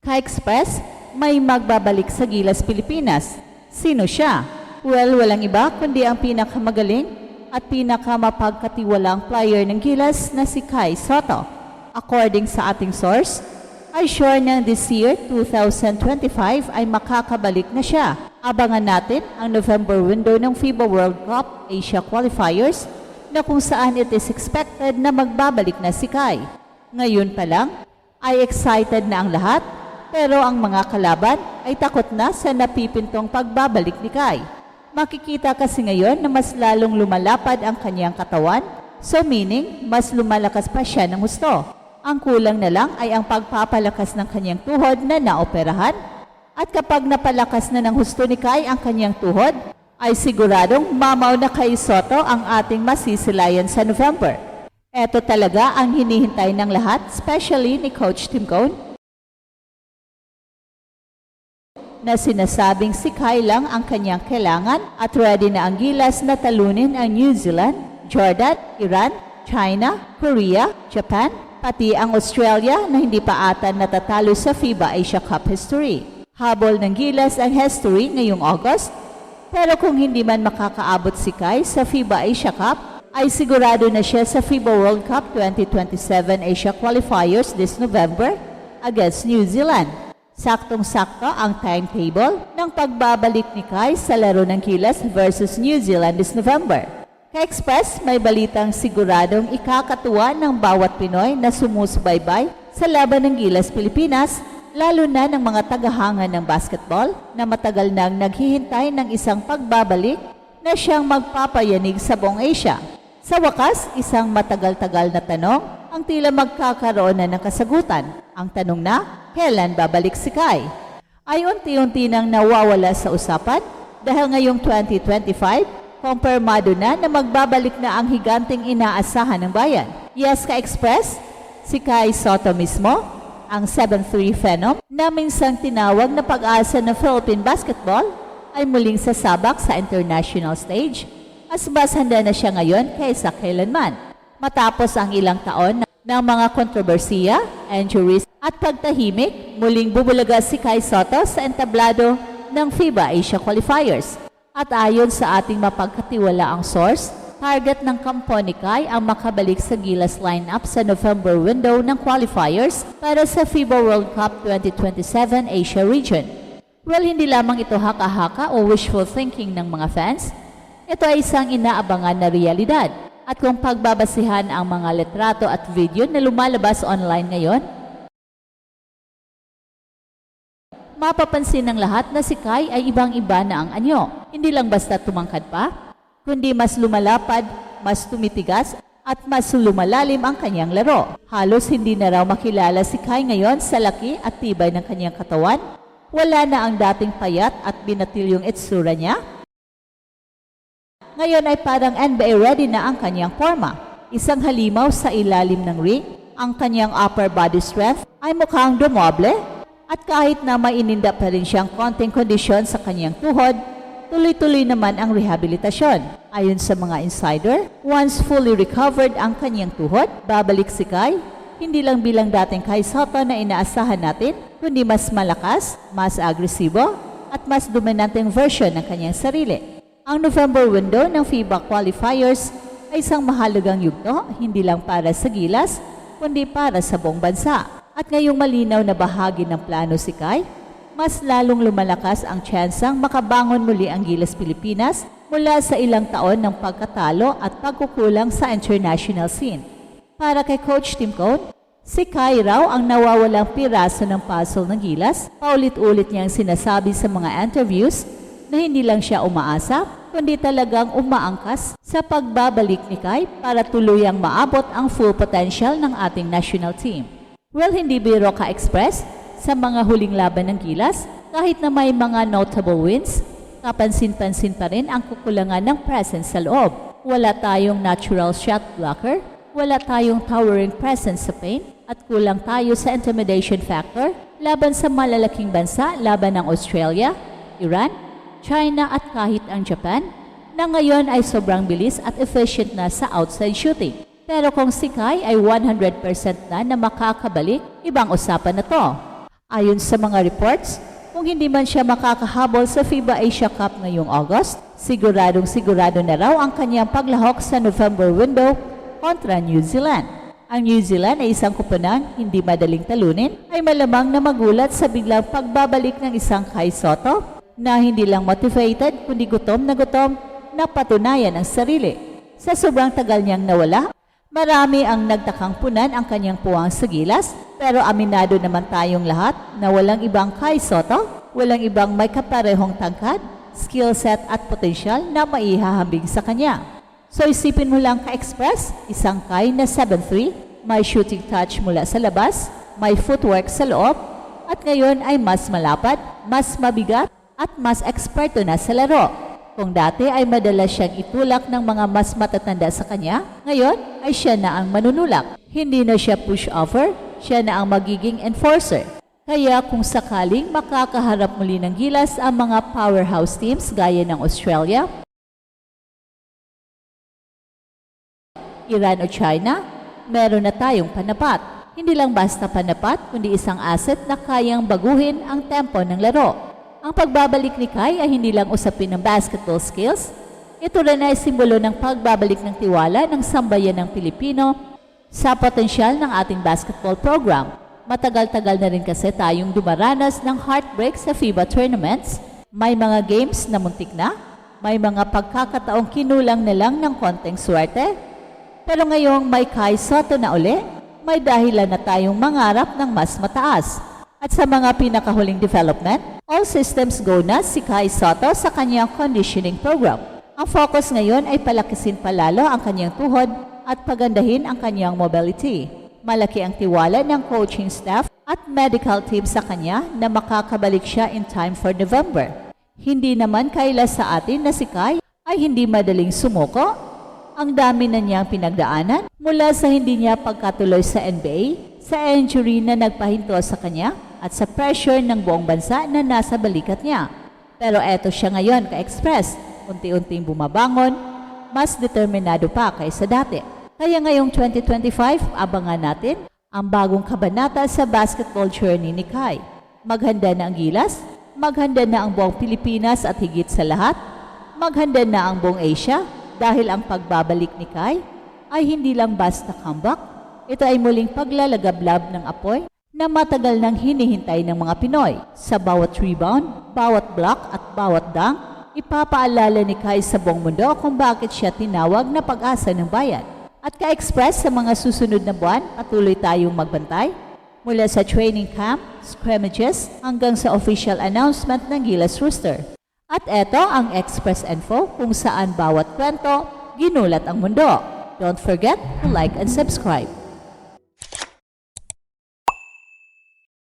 Ka-Express, may magbabalik sa Gilas, Pilipinas. Sino siya? Well, walang iba kundi ang pinakamagaling at pinakamapagkatiwalang player ng Gilas na si Kai Sotto. According sa ating source, ay sure nang this year, 2025, ay makakabalik na siya. Abangan natin ang November window ng FIBA World Cup Asia Qualifiers na kung saan it is expected na magbabalik na si Kai. Ngayon pa lang, ay excited na ang lahat, pero ang mga kalaban ay takot na sa napipintong pagbabalik ni Kai. Makikita kasi ngayon na mas lalong lumalapad ang kanyang katawan, so meaning mas lumalakas pa siya ng husto. Ang kulang na lang ay ang pagpapalakas ng kanyang tuhod na naoperahan, at kapag napalakas na ng husto ni Kai ang kanyang tuhod, ay siguradong mamaw na kay Sotto ang ating masisilayan sa November. Ito talaga ang hinihintay ng lahat, especially ni Coach Tim Cone, na sinasabing si Kai lang ang kanyang kailangan at ready na ang Gilas na talunin ang New Zealand, Jordan, Iran, China, Korea, Japan, pati ang Australia na hindi pa ata natatalo sa FIBA Asia Cup history. Habol ng Gilas ang history ngayong August, pero kung hindi man makakaabot si Kai sa FIBA Asia Cup, ay sigurado na siya sa FIBA World Cup 2027 Asia Qualifiers this November against New Zealand. Saktong-sakto ang timetable ng pagbabalik ni Kai sa laro ng Gilas versus New Zealand this November. Ka-Express, may balitang siguradong ikakatuwa ng bawat Pinoy na sumusubaybay sa laban ng Gilas Pilipinas, lalo na ng mga tagahanga ng basketball na matagal nang naghihintay ng isang pagbabalik na siyang magpapayanig sa buong Asia. Sa wakas, isang matagal-tagal na tanong ang tila magkakaroon na ng kasagutan. Ang tanong na, kailan babalik si Kai? Ay unti-unti nang nawawala sa usapan dahil ngayong 2025, kumpirmado na magbabalik na ang higanteng inaasahan ng bayan. Yes, Ka-Express, si Kai Sotto mismo, ang 7'3" Phenom na minsang tinawag na pag-asa ng Philippine basketball, ay muling sasabak sa international stage. Mas handa na siya ngayon kaysa kailanman. Matapos ang ilang taon ng mga kontrobersiya, injuries at pagtahimik, muling bubulaga si Kai Sotto sa entablado ng FIBA Asia Qualifiers. At ayon sa ating mapagkatiwalaang source, target ng kampo ni Kai ang makabalik sa Gilas lineup sa November window ng qualifiers para sa FIBA World Cup 2027 Asia region. Well, hindi lamang ito haka-haka o wishful thinking ng mga fans. Ito ay isang inaabangan na realidad. At kung pagbabasihan ang mga litrato at video na lumalabas online ngayon, mapapansin ng lahat na si Kai ay ibang-iba na ang anyo. Hindi lang basta tumangkad pa, kundi mas lumalapad, mas tumitigas, at mas lumalalim ang kanyang laro. Halos hindi na raw makilala si Kai ngayon sa laki at tibay ng kanyang katawan. Wala na ang dating payat at binatilyong itsura niya. Ngayon ay parang NBA ready na ang kanyang forma. Isang halimaw sa ilalim ng ring, ang kanyang upper body strength ay mukhang dumoble, at kahit na may ininda pa rin siyang konting kondisyon sa kanyang tuhod, tuloy-tuloy naman ang rehabilitasyon. Ayon sa mga insider, once fully recovered ang kanyang tuhod, babalik si Kai, hindi lang bilang dating Kai Sotto na inaasahan natin, kundi mas malakas, mas agresibo, at mas dominanteng version ng kanyang sarili. Ang November window ng FIBA qualifiers ay isang mahalagang yugto, hindi lang para sa Gilas, kundi para sa buong bansa. At ngayong malinaw na bahagi ng plano si Kai, mas lalong lumalakas ang tsansang makabangon muli ang Gilas Pilipinas mula sa ilang taon ng pagkatalo at pagkukulang sa international scene. Para kay Coach Tim Cone, si Kai raw ang nawawalang piraso ng puzzle ng Gilas. Paulit-ulit niyang sinasabi sa mga interviews na hindi lang siya umaasa, kundi talagang umaangkas sa pagbabalik ni Kai para tuluyang maabot ang full potential ng ating national team. Well, hindi biro Ka-Express sa mga huling laban ng Gilas, kahit na may mga notable wins, kapansin-pansin pa rin ang kukulangan ng presence sa loob. Wala tayong natural shot blocker, wala tayong towering presence sa paint, at kulang tayo sa intimidation factor laban sa malalaking bansa laban ng Australia, Iran, China at kahit ang Japan, na ngayon ay sobrang bilis at efficient na sa outside shooting. Pero kung si Kai ay 100% na makakabalik, ibang usapan na to. Ayon sa mga reports, kung hindi man siya makakahabol sa FIBA Asia Cup ngayong August, sigurado na raw ang kanyang paglahok sa November window kontra New Zealand. Ang New Zealand ay isang kupunang hindi madaling talunin, ay malamang na magulat sa biglang pagbabalik ng isang Kai Sotto na hindi lang motivated kundi gutom na patunayan ang sarili. Sa sobrang tagal niyang nawala, marami ang nagtakang punan ang kanyang puwang sa gilas, pero aminado naman tayong lahat na walang ibang Kai Sotto, walang ibang may kaparehong tangkad, skill set at potensyal na maihahambing sa kanya. So isipin mo lang ka-express, isang Kai na 7'3", may shooting touch mula sa labas, may footwork sa loob, at ngayon ay mas malapad, mas mabigat, at mas eksperto na sa laro. Kung dati ay madalas siyang itulak ng mga mas matatanda sa kanya, ngayon ay siya na ang manunulak. Hindi na siya pushover, siya na ang magiging enforcer. Kaya kung sakaling makakaharap muli ng gilas ang mga powerhouse teams gaya ng Australia, Iran o China, meron na tayong panapat. Hindi lang basta panapat, kundi isang asset na kayang baguhin ang tempo ng laro. Ang pagbabalik ni Kai ay hindi lang usapin ng basketball skills. Ito rin ay simbolo ng pagbabalik ng tiwala ng sambayan ng Pilipino sa potensyal ng ating basketball program. Matagal-tagal na rin kasi tayong dumaranas ng heartbreak sa FIBA tournaments. May mga games na muntik na, may mga pagkakataong kinulang na lang ng konting swerte. Pero ngayong may Kai Sotto na uli, may dahilan na tayong mangarap ng mas mataas. At sa mga pinakahuling development, all systems go na si Kai Sotto sa kanyang conditioning program. Ang focus ngayon ay palakisin palalo ang kanyang tuhod at pagandahin ang kanyang mobility. Malaki ang tiwala ng coaching staff at medical team sa kanya na makakabalik siya in time for November. Hindi naman kaila sa atin na si Kai ay hindi madaling sumuko. Ang dami na niyang pinagdaanan mula sa hindi niya pagkatuloy sa NBA, sa injury na nagpahinto sa kanya, at sa pressure ng buong bansa na nasa balikat niya. Pero eto siya ngayon ka-express, unti-unting bumabangon, mas determinado pa kaysa dati. Kaya ngayong 2025, abangan natin ang bagong kabanata sa basketball journey ni Kai. Maghanda na ang gilas, maghanda na ang buong Pilipinas at higit sa lahat, maghanda na ang buong Asia dahil ang pagbabalik ni Kai ay hindi lang basta comeback, ito ay muling paglalagablab ng apoy na matagal nang hinihintay ng mga Pinoy. Sa bawat rebound, bawat block at bawat dunk, ipapaalala ni Kai sa buong mundo kung bakit siya tinawag na pag-asa ng bayan. At ka-express sa mga susunod na buwan, patuloy tayong magbantay mula sa training camp, scrimmages, hanggang sa official announcement ng Gilas Rooster. At eto ang Express Info kung saan bawat kwento ginulat ang mundo. Don't forget to like and subscribe.